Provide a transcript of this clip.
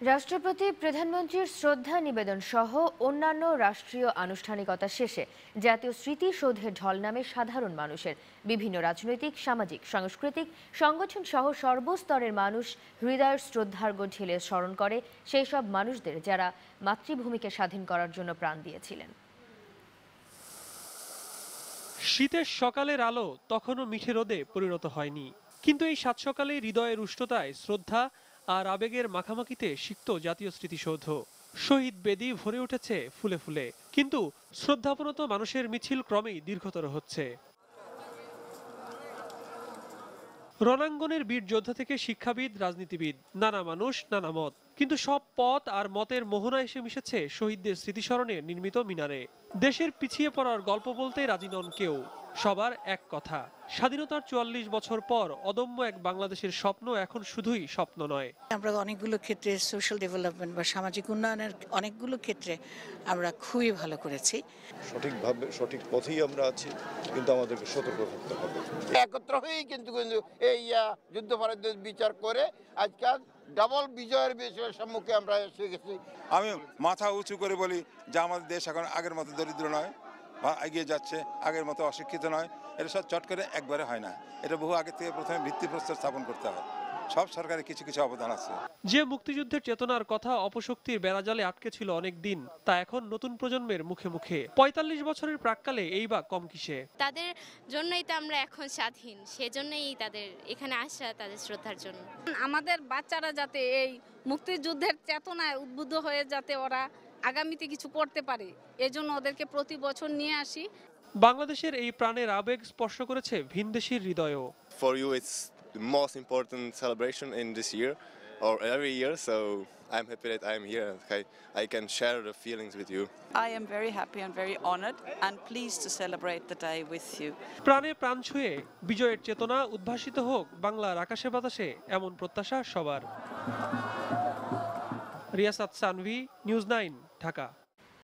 রাষ্ট্রপতি প্রধানমন্ত্রীর শ্রদ্ধা নিবেদন সহ অন্যান্য রাষ্ট্রীয় আনুষ্ঠানিকতা শেষে জাতীয় স্মৃতিসৌধের ঢল নামে সাধারণ মানুষের বিভিন্ন রাজনৈতিক, সামাজিক, সাংস্কৃতিক সংগঠন সহ সর্বস্তরের মানুষ হৃদয়ের শ্রদ্ধার্ঘ্য ঢেলে স্মরণ করে সেই সব মানুষদের যারা মাতৃভূমিকে স্বাধীন করার জন্য প্রাণ দিয়েছিলেন। শীতের সকালের আলো তখনও মিঠে রোদে পরিণত হয়নি, কিন্তু এই সাত সকালে হৃদয়ের উষ্ণতায় শ্রদ্ধা আর আবেগের মাখামাখিতে সিক্ত জাতীয় স্মৃতিসৌধ। শহীদ বেদি ভরে উঠেছে ফুলে ফুলে, কিন্তু শ্রদ্ধাপরত মানুষের মিছিল ক্রমেই দীর্ঘতর হচ্ছে। রণাঙ্গনের বীর যোদ্ধা থেকে শিক্ষাবিদ, রাজনীতিবিদ, নানা মানুষ, নানা মত, কিন্তু সব পথ আর মতের মোহনা এসে মিশেছে শহীদদের স্মৃতিস্মরণে নির্মিত মিনারে। দেশের পিছিয়ে পড়ার গল্প বলতে রাজি নন কেউ, সবার এক কথা, স্বাধীনতার ৪৪ বছর পর অদম্য এক বাংলাদেশের স্বপ্ন এখন শুধুই স্বপ্ন নয়। আমরা অনেকগুলো ক্ষেত্রে সোশ্যাল ডেভেলপমেন্ট বা সামাজিক উন্নয়নের অনেকগুলো ক্ষেত্রে আমরা খুবই ভালো করেছি। সঠিকভাবে সঠিক পথেই আমরা আছি, কিন্তু আমাদেরকে সতর্ক থাকতে হবে। একত্র হয়েই কিন্তু এই যুদ্ধাপরাধের বিচার করে আজকাল ডাবল বিজয়ের বিষয়ের সম্মুখে আমরা এসে গেছি। আমি মাথা উঁচু করে বলি যে আমাদের দেশ এখন আগের মতো দরিদ্র নয়, এগিয়ে যাচ্ছে, আগের মতো অশিক্ষিত নয়। এটা সব চট করে একবারে হয় না, এটা বহু আগে থেকে প্রথমে ভিত্তিপ্রস্তর স্থাপন করতে হয়। সব সরকারের কিছু কিছু অবদান আছে। যে মুক্তিযুদ্ধের চেতনার কথা অপশক্তির বেড়াজালে আটকে ছিল অনেক দিন, তা এখন নতুন প্রজন্মের মুখে মুখে। ৪৫ বছরের প্রাক্কালে এই বা কম কিসে? তাদের জন্যই তো আমরা এখন স্বাধীন, সেজন্যই তাদের এখানে আসা, তাদের শ্রদ্ধার জন্য। আমাদের বাচ্চারা যাতে এই মুক্তিযুদ্ধের চেতনায় উদ্বুদ্ধ হয়ে যাতে ওরা আগামীতে কিছু করতে পারে, এজন্য ওদেরকে প্রতি বছর নিয়ে আসি। বাংলাদেশের এই প্রাণের আবেগ স্পর্শ করেছে ভিনদেশীর হৃদয়ও। For you it's the most important celebration in this year or every year, so I'm happy that I'm here. I can share the feelings with you. I am very happy and very honored and pleased to celebrate the day with you. প্রাণে প্রাণ ছুঁয়ে বিজয়ের চেতনা উদ্ভাসিত হোক বাংলার আকাশে বাতাসে, এমন প্রত্যাশা সবার। রিয়াসাত সানভি, নিউজ 9, ঢাকা।